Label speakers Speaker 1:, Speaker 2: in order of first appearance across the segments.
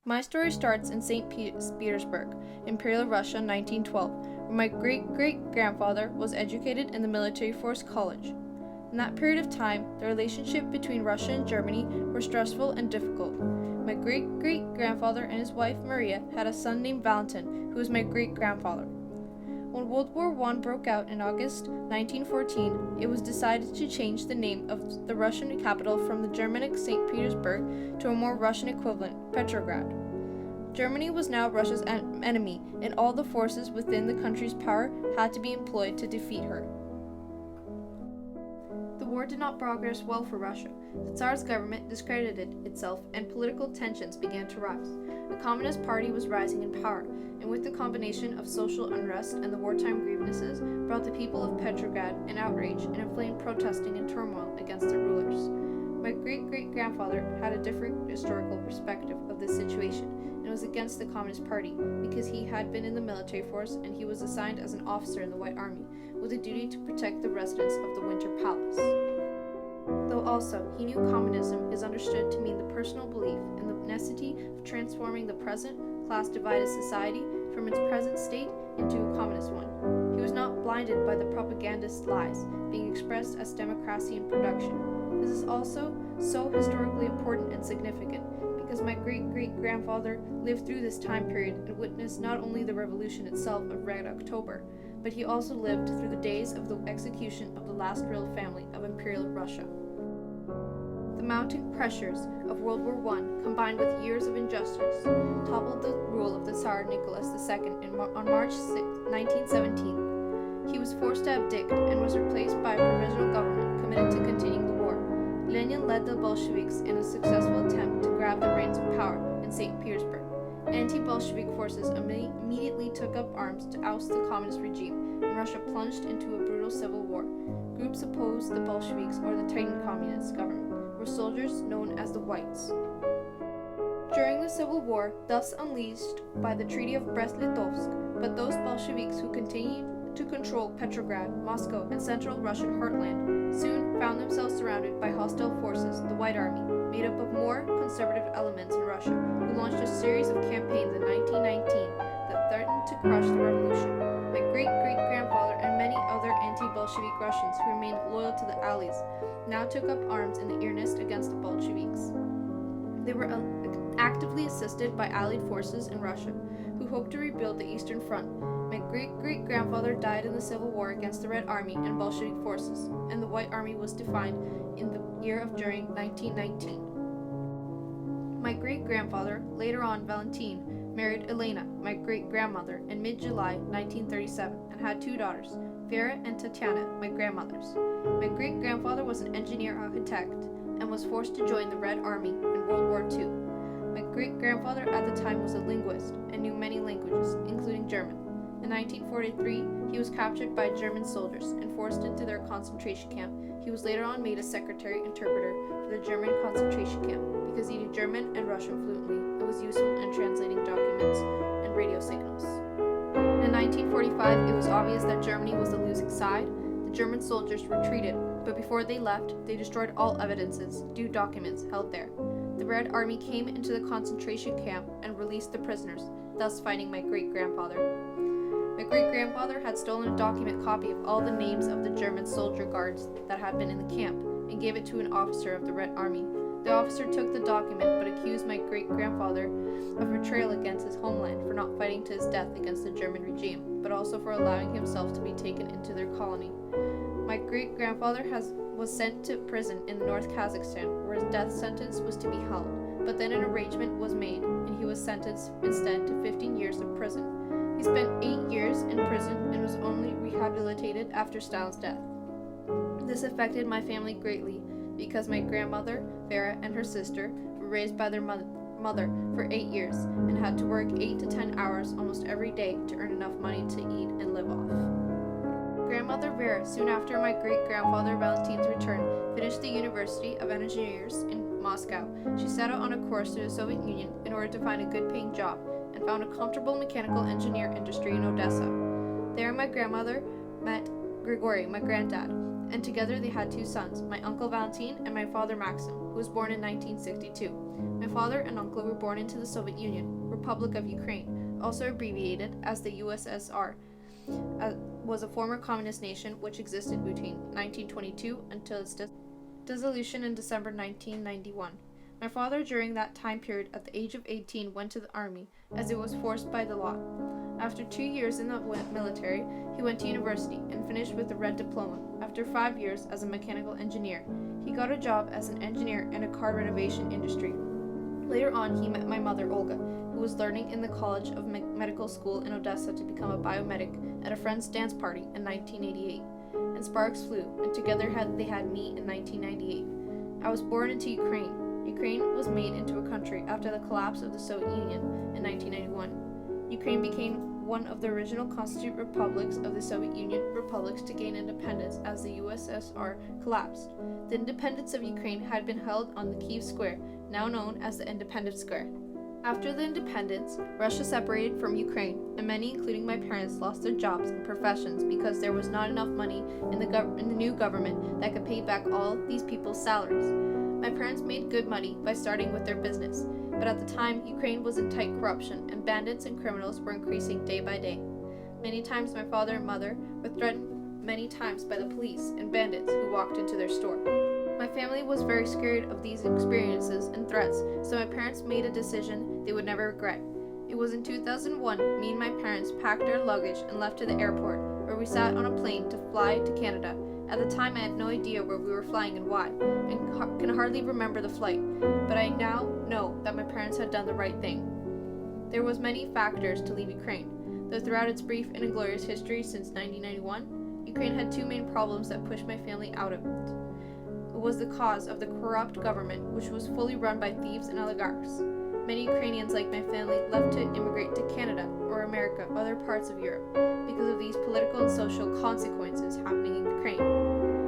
Speaker 1: My story starts in St. Petersburg, Imperial Russia, 1912, where my great-great-grandfather was educated in the military force college. In that period of time, the relationship between Russia and Germany were stressful and difficult. My great-great-grandfather and his wife Maria had a son named Valentin, who was my great-grandfather. When World War I broke out in August 1914, it was decided to change the name of the Russian capital from the Germanic St. Petersburg to a more Russian equivalent, Petrograd. Germany was now Russia's enemy, and all the forces within the country's power had to be employed to defeat her. The war did not progress well for Russia. The Tsar's government discredited itself, and political tensions began to rise. The Communist Party was rising in power, and with the combination of social unrest and the wartime grievances, brought the people of Petrograd in outrage and inflamed protesting and turmoil against their rulers. My great-great-grandfather had a different historical perspective of this situation, and was against the Communist Party because he had been in the military force and he was assigned as an officer in the White Army, with a duty to protect the residents of the Winter Palace. Though also, he knew communism is understood to mean the personal belief in the necessity of transforming the present class-divided society from its present state into a communist one. He was not blinded by the propagandist lies being expressed as democracy in production. This is also so historically important and significant because my great-great-grandfather lived through this time period and witnessed not only the revolution itself of Red October, but he also lived through the days of the execution of the last real family of Imperial Russia. The mounting pressures of World War I, combined with years of injustice, toppled the rule of the Tsar Nicholas II on March 6, 1917. He was forced to abdict and was replaced by a provisional government committed to continuing the war. Lenin led the Bolsheviks in a successful attempt to grab the reins of power in St. Petersburg. Anti-Bolshevik forces immediately took up arms to oust the communist regime, and Russia plunged into a brutal civil war. Groups opposed the Bolsheviks or the Titan communist government were soldiers known as the Whites. During the Civil War, thus unleashed by the Treaty of Brest-Litovsk, but those Bolsheviks who continued to control Petrograd, Moscow, and central Russian heartland soon found themselves surrounded by hostile forces, the White Army, made up of more conservative elements in Russia, who launched a series of campaigns in 1919 that threatened to crush the revolution. My great-great-grandfather and many other anti-Bolshevik Russians who remained loyal to the Allies now took up arms in earnest against the Bolsheviks. They were actively assisted by Allied forces in Russia, who hoped to rebuild the Eastern Front. My great-great-grandfather died in the Civil War against the Red Army and Bolshevik forces, and the White Army was defined in the year of during 1919. My great-grandfather, later on Valentin, married Elena, my great-grandmother, in mid-July 1937 and had two daughters, Vera and Tatiana, my grandmothers. My great-grandfather was an engineer architect and was forced to join the Red Army in World War II. My great-grandfather at the time was a linguist and knew many languages, including German. In 1943, he was captured by German soldiers and forced into their concentration camp. He was later on made a secretary interpreter for the German concentration camp because he knew German and Russian fluently and was useful in translating documents and radio signals. In 1945, it was obvious that Germany was the losing side. The German soldiers retreated, but before they left, they destroyed all evidences, due documents held there. The Red Army came into the concentration camp and released the prisoners, thus finding my great-grandfather. My great-grandfather had stolen a document copy of all the names of the German soldier guards that had been in the camp and gave it to an officer of the Red Army. The officer took the document but accused my great-grandfather of betrayal against his homeland for not fighting to his death against the German regime, but also for allowing himself to be taken into their colony. My great-grandfather was sent to prison in North Kazakhstan, where his death sentence was to be held, but then an arrangement was made, and he was sentenced instead to 15 years of prison. He spent 8 years in prison and was only rehabilitated after Stalin's death. This affected my family greatly because my grandmother, Vera, and her sister were raised by their mother for 8 years and had to work 8 to 10 hours almost every day to earn enough money to eat and live off. Grandmother Vera, soon after my great-grandfather Valentin's return, finished the University of Engineers in Moscow. She set out on a course to the Soviet Union in order to find a good-paying job, and found a comfortable mechanical engineer industry in Odessa. There my grandmother met Grigory, my granddad, and together they had two sons, my uncle Valentin and my father Maxim, who was born in 1962. My father and uncle were born into the Soviet Union, Republic of Ukraine, also abbreviated as the USSR, was a former communist nation which existed between 1922 until its dissolution in December 1991. My father, during that time period, at the age of 18, went to the army, as it was forced by the law. After 2 years in the military, he went to university and finished with a red diploma. After 5 years as a mechanical engineer, he got a job as an engineer in a car renovation industry. Later on, he met my mother, Olga, who was learning in the College of Medical School in Odessa to become a biomedic at a friend's dance party in 1988. And sparks flew, and together they had me in 1998. I was born into Ukraine. Ukraine was made into a country after the collapse of the Soviet Union in 1991. Ukraine became one of the original constituent republics of the Soviet Union republics to gain independence as the USSR collapsed. The independence of Ukraine had been held on the Kyiv Square, now known as the Independence Square. After the independence, Russia separated from Ukraine, and many, including my parents, lost their jobs and professions because there was not enough money in the new government that could pay back all these people's salaries. My parents made good money by starting with their business, but at the time, Ukraine was in tight corruption, and bandits and criminals were increasing day by day. Many times my father and mother were threatened many times by the police and bandits who walked into their store. My family was very scared of these experiences and threats, so my parents made a decision they would never regret. It was in 2001, me and my parents packed our luggage and left to the airport, where we sat on a plane to fly to Canada. At the time, I had no idea where we were flying and why, and can hardly remember the flight, but I now know that my parents had done the right thing. There was many factors to leave Ukraine, though throughout its brief and inglorious history since 1991, Ukraine had two main problems that pushed my family out of it. It was the cause of the corrupt government, which was fully run by thieves and oligarchs. Many Ukrainians, like my family, left to immigrate to Canada or America or other parts of Europe because of these political and social consequences happening in Ukraine.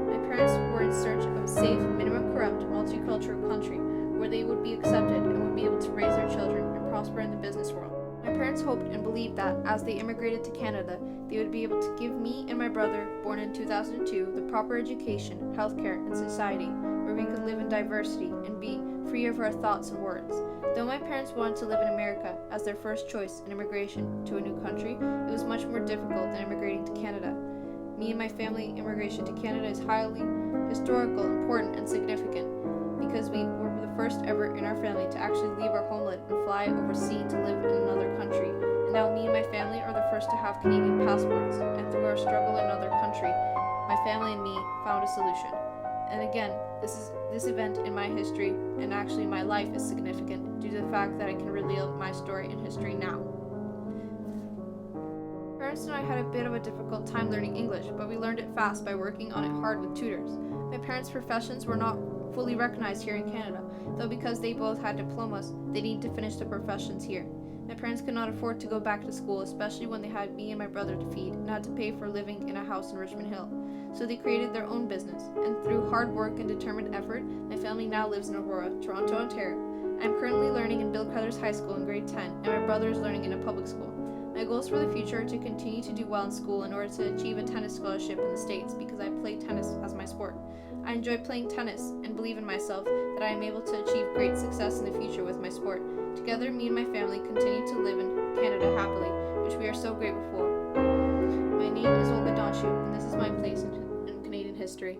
Speaker 1: My parents were in search of a safe, minimum corrupt, multicultural country where they would be accepted and would be able to raise their children and prosper in the business world. My parents hoped and believed that, as they immigrated to Canada, they would be able to give me and my brother, born in 2002, the proper education, healthcare, and society, where we could live in diversity and be free of our thoughts and words. Though my parents wanted to live in America as their first choice in immigration to a new country, it was much more difficult than immigrating to Canada. Me and my family immigration to Canada is highly historical, important, and significant because we were the first ever in our family to actually leave our homeland and fly overseas to live in another country. And now me and my family are the first to have Canadian passports, and through our struggle in another country, my family and me found a solution. And again, this event in my history and actually my life is significant due to the fact that I can reveal my story in history now. Parents and I had a bit of a difficult time learning English, but we learned it fast by working on it hard with tutors. My parents' professions were not fully recognized here in Canada, though because they both had diplomas, they needed to finish their professions here. My parents could not afford to go back to school, especially when they had me and my brother to feed and had to pay for living in a house in Richmond Hill. So they created their own business, and through hard work and determined effort, my family now lives in Aurora, Toronto, Ontario. I am currently learning in Bill Carruthers High School in grade 10, and my brother is learning in a public school. My goals for the future are to continue to do well in school in order to achieve a tennis scholarship in the States because I play tennis as my sport. I enjoy playing tennis and believe in myself that I am able to achieve great success in the future with my sport. Together, me and my family continue to live in Canada happily, which we are so grateful for. My name is Olga Donchu, and this is my place in Canadian history.